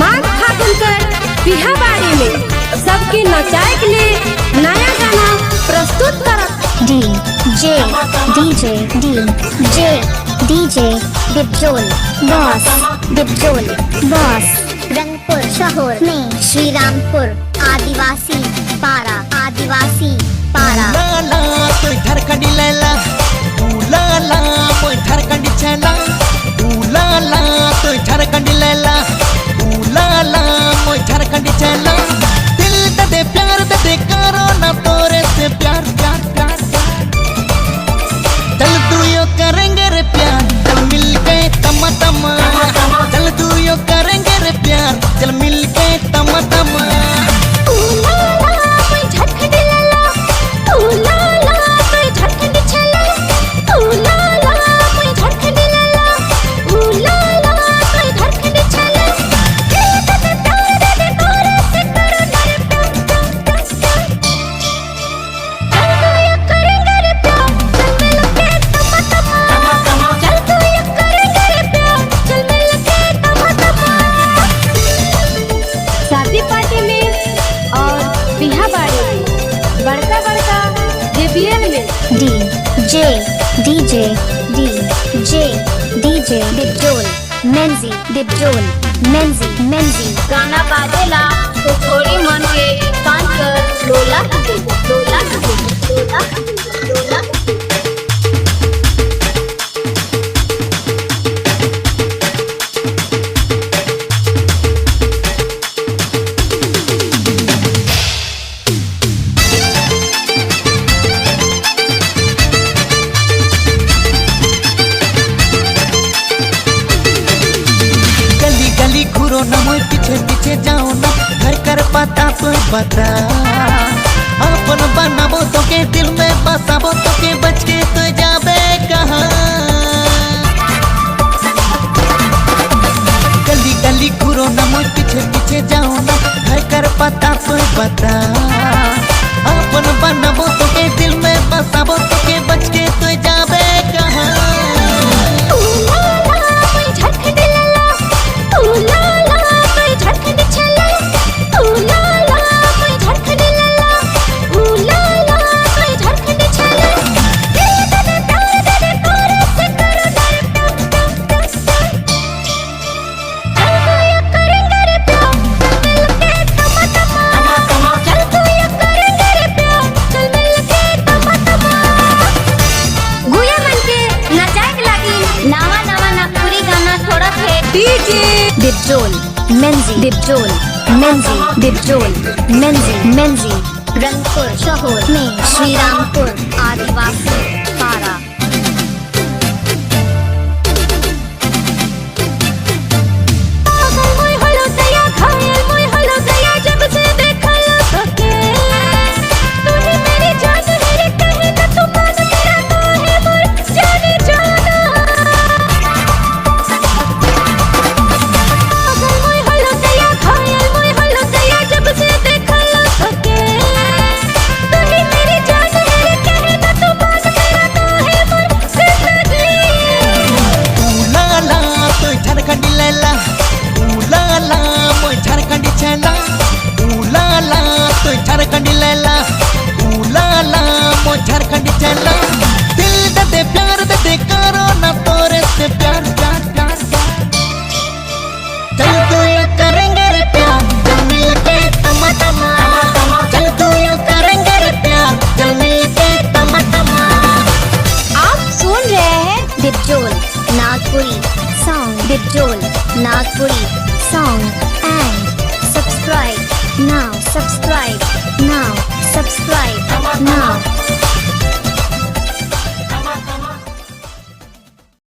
माघ फागुन कर बिहा बाड़ी में सबके नचाए के लिए नया गाना प्रस्तुत करत डीजे डिपजोल बॉस रंगपुर शहर में श्रीरामपुर आदिवासी पारा ला तो झारखंडी लैला ला मोय झारखंडी छैला ला तो झारखंडी लैला ला मोय झारखंडी छैला दिल दे प्यार दे करो ना तोरे से प्यार चल तू यो करेंगे रे प्यार चल मिल के तमा चल तू यो करेंगे रे प्यार चल मिल के तमा डीजे डिपजोल गाना बाजेला तो थोड़ी मन के कान कर लोला घूरो न मोय पीछे जाओ ना घर कर पता तो बता अपन बनाबो तो के दिल में बसाबो तो के बच के तो जाबे कहाँ गली घूरो न मोय पीछे जाओ ना घर कर पता तो बता अपन बनाबो तो के दिल में बसाबो तो के बच के तो जाबे कहाँ डिपजोल रंगपुर शहर में श्रीरामपुर आदिवासी पारा झारखंडी लैला ला मोय झारखंडी छैला दिल दे प्यार दे करो ना तोरे से प्यार चल तू यो करेंगे रे प्यार चल मिल के तमा चल तू यो करेंगे रे प्यार चल मिल के तमा आप सुन रहे हैं डिपजोल Nagpuri song and subscribe now